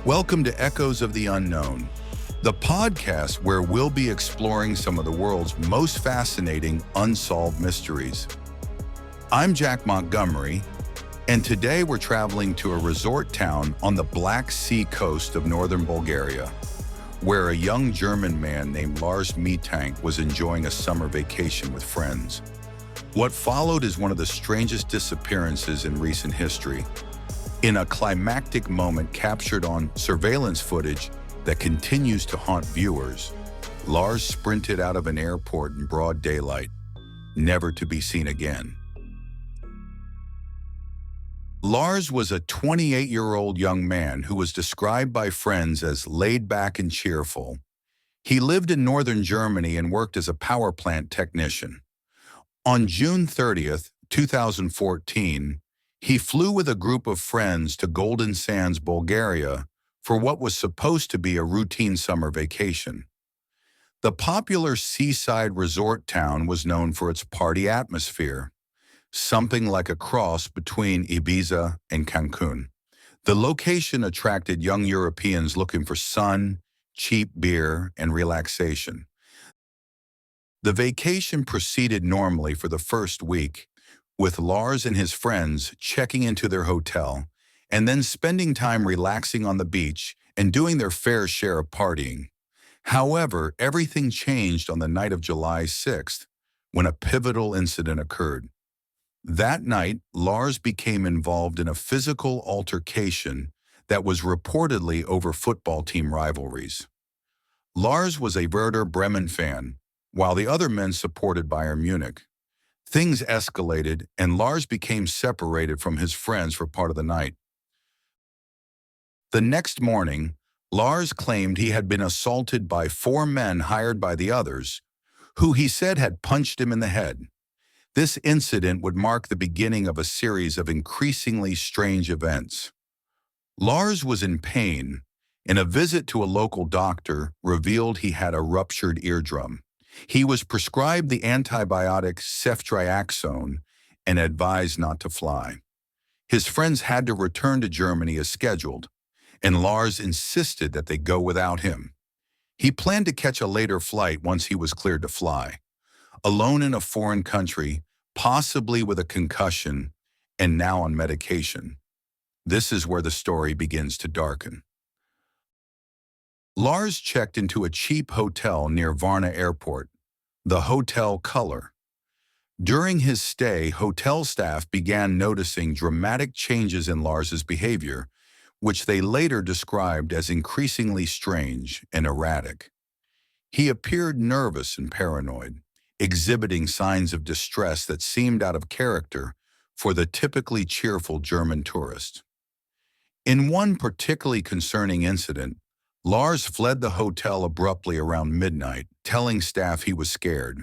Welcome to Echoes of the Unknown, the podcast where we'll be exploring some of the world's most fascinating unsolved mysteries. I'm Jack Montgomery, and today we're traveling to a resort town on the Black Sea coast of northern Bulgaria, where a young German man named Lars Mittank was enjoying a summer vacation with friends. What followed is one of the strangest disappearances in recent history. In a climactic moment captured on surveillance footage that continues to haunt viewers, Lars sprinted out of an airport in broad daylight, never to be seen again. Lars was a 28-year-old young man who was described by friends as laid back and cheerful. He lived in northern Germany and worked as a power plant technician. On June 30th, 2014, he flew with a group of friends to Golden Sands, Bulgaria, for what was supposed to be a routine summer vacation. The popular seaside resort town was known for its party atmosphere, something like a cross between Ibiza and Cancun. The location attracted young Europeans looking for sun, cheap beer, and relaxation. The vacation proceeded normally for the first week, with Lars and his friends checking into their hotel and then spending time relaxing on the beach and doing their fair share of partying. However, everything changed on the night of July 6th, when a pivotal incident occurred. That night, Lars became involved in a physical altercation that was reportedly over football team rivalries. Lars was a Werder Bremen fan, while the other men supported Bayern Munich. Things escalated, and Lars became separated from his friends for part of the night. The next morning, Lars claimed he had been assaulted by 4 men hired by the others, who he said had punched him in the head. This incident would mark the beginning of a series of increasingly strange events. Lars was in pain, and a visit to a local doctor revealed he had a ruptured eardrum. He was prescribed the antibiotic ceftriaxone and advised not to fly. His friends had to return to Germany as scheduled, and Lars insisted that they go without him. He planned to catch a later flight once he was cleared to fly. Alone in a foreign country, possibly with a concussion, and now on medication. This is where the story begins to darken. Lars checked into a cheap hotel near Varna Airport, the Hotel Color. During his stay, hotel staff began noticing dramatic changes in Lars's behavior, which they later described as increasingly strange and erratic. He appeared nervous and paranoid, exhibiting signs of distress that seemed out of character for the typically cheerful German tourist. In one particularly concerning incident, Lars fled the hotel abruptly around midnight, telling staff he was scared.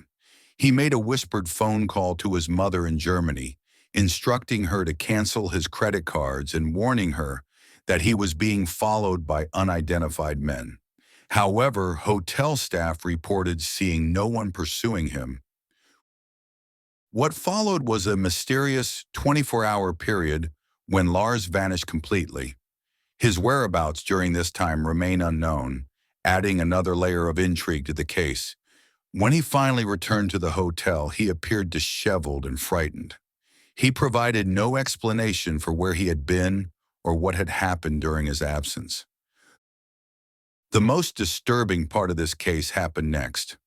He made a whispered phone call to his mother in Germany, instructing her to cancel his credit cards and warning her that he was being followed by unidentified men. However, hotel staff reported seeing no one pursuing him. What followed was a mysterious 24-hour period when Lars vanished completely. His whereabouts during this time remain unknown, adding another layer of intrigue to the case. When he finally returned to the hotel, he appeared disheveled and frightened. He provided no explanation for where he had been or what had happened during his absence. The most disturbing part of this case happened next.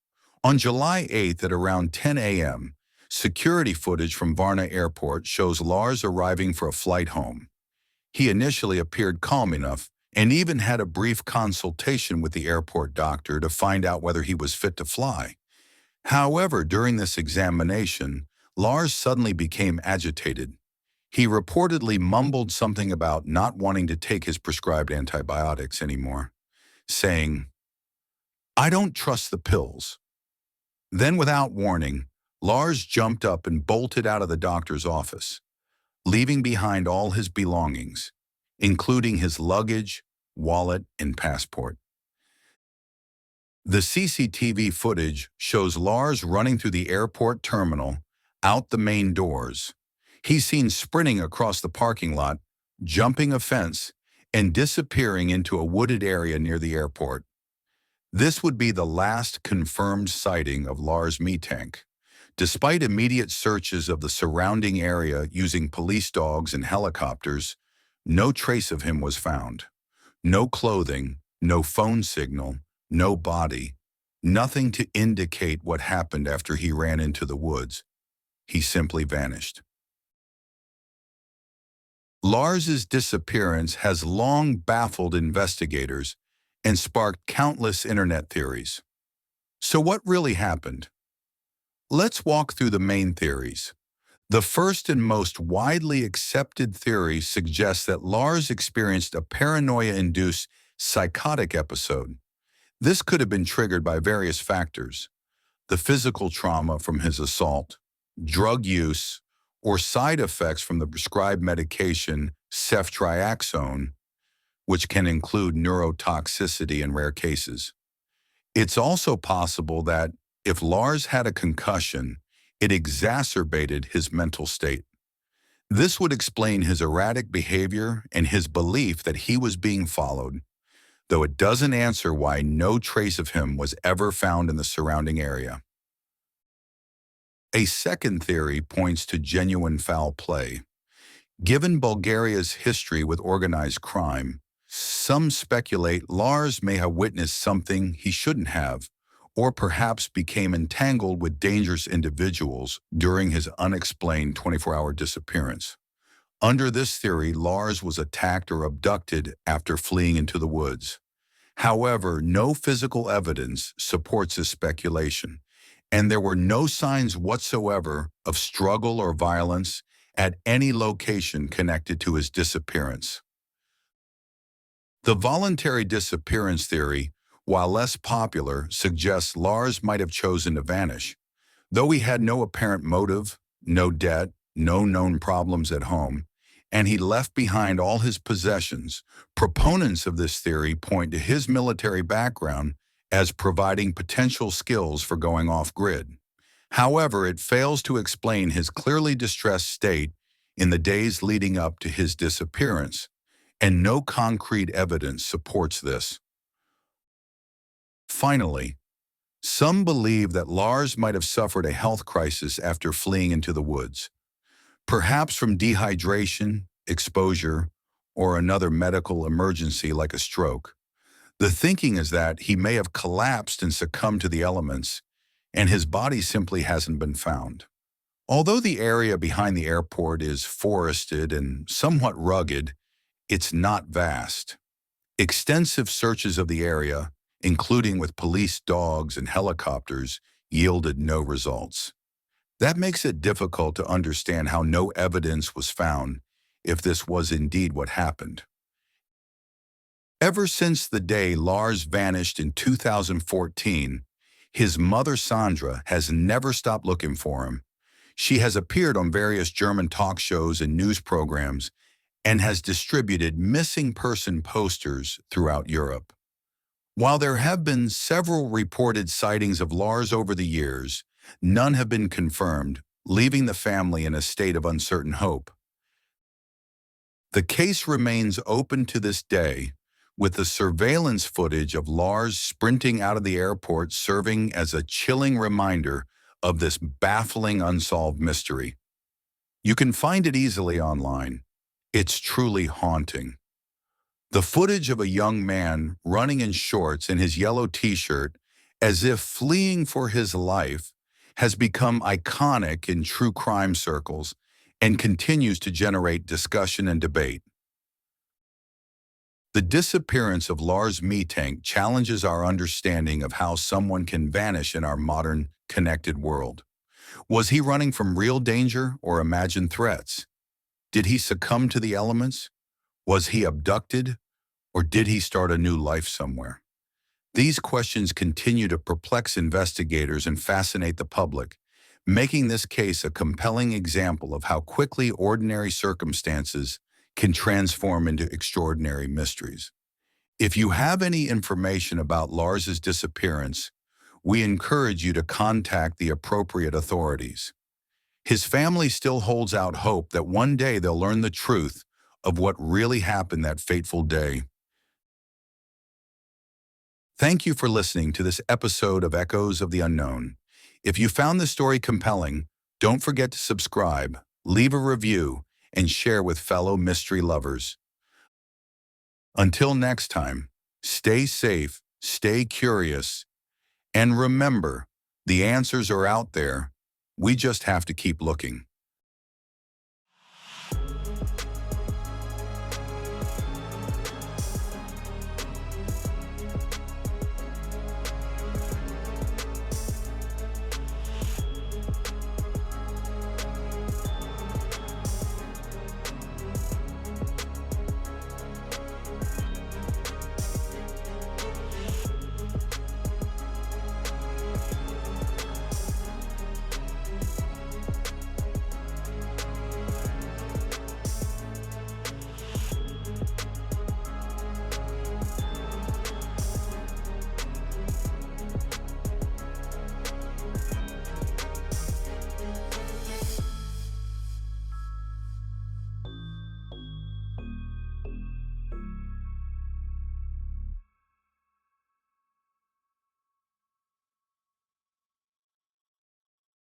On July 8th at around 10 a.m., security footage from Varna Airport shows Lars arriving for a flight home. He initially appeared calm enough and even had a brief consultation with the airport doctor to find out whether he was fit to fly. However, during this examination, Lars suddenly became agitated. He reportedly mumbled something about not wanting to take his prescribed antibiotics anymore, saying, "I don't trust the pills." Then, without warning, Lars jumped up and bolted out of the doctor's office, leaving behind all his belongings, including his luggage, wallet, and passport. The CCTV footage shows Lars running through the airport terminal, out the main doors. He's seen sprinting across the parking lot, jumping a fence, and disappearing into a wooded area near the airport. This would be the last confirmed sighting of Lars Mittank. Despite immediate searches of the surrounding area using police dogs and helicopters, no trace of him was found. No clothing, no phone signal, no body, nothing to indicate what happened after he ran into the woods. He simply vanished. Lars's disappearance has long baffled investigators and sparked countless internet theories. So what really happened? Let's walk through the main theories. The first and most widely accepted theory suggests that Lars experienced a paranoia-induced psychotic episode. This could have been triggered by various factors: the physical trauma from his assault, drug use, or side effects from the prescribed medication ceftriaxone, which can include neurotoxicity in rare cases. It's also possible that if Lars had a concussion, it exacerbated his mental state. This would explain his erratic behavior and his belief that he was being followed, though it doesn't answer why no trace of him was ever found in the surrounding area. A second theory points to genuine foul play. Given Bulgaria's history with organized crime, some speculate Lars may have witnessed something he shouldn't have, or perhaps became entangled with dangerous individuals during his unexplained 24-hour disappearance. Under this theory, Lars was attacked or abducted after fleeing into the woods. However, no physical evidence supports this speculation, and there were no signs whatsoever of struggle or violence at any location connected to his disappearance. The voluntary disappearance theory, while less popular, suggests Lars might have chosen to vanish. Though he had no apparent motive, no debt, no known problems at home, and he left behind all his possessions, proponents of this theory point to his military background as providing potential skills for going off-grid. However, it fails to explain his clearly distressed state in the days leading up to his disappearance, and no concrete evidence supports this. Finally, some believe that Lars might have suffered a health crisis after fleeing into the woods, perhaps from dehydration, exposure, or another medical emergency like a stroke. The thinking is that he may have collapsed and succumbed to the elements, and his body simply hasn't been found. Although the area behind the airport is forested and somewhat rugged, it's not vast. Extensive searches of the area, including with police dogs and helicopters, yielded no results. That makes it difficult to understand how no evidence was found if this was indeed what happened. Ever since the day Lars vanished in 2014, his mother Sandra has never stopped looking for him. She has appeared on various German talk shows and news programs and has distributed missing person posters throughout Europe. While there have been several reported sightings of Lars over the years, none have been confirmed, leaving the family in a state of uncertain hope. The case remains open to this day, with the surveillance footage of Lars sprinting out of the airport serving as a chilling reminder of this baffling unsolved mystery. You can find it easily online. It's truly haunting. The footage of a young man running in shorts and his yellow t-shirt, as if fleeing for his life, has become iconic in true crime circles and continues to generate discussion and debate. The disappearance of Lars Mittank challenges our understanding of how someone can vanish in our modern, connected world. Was he running from real danger or imagined threats? Did he succumb to the elements? Was he abducted? Or did he start a new life somewhere? These questions continue to perplex investigators and fascinate the public, making this case a compelling example of how quickly ordinary circumstances can transform into extraordinary mysteries. If you have any information about Lars's disappearance, we encourage you to contact the appropriate authorities. His family still holds out hope that one day they'll learn the truth of what really happened that fateful day. Thank you for listening to this episode of Echoes of the Unknown. If you found this story compelling, don't forget to subscribe, leave a review, and share with fellow mystery lovers. Until next time, stay safe, stay curious, and remember, the answers are out there. We just have to keep looking.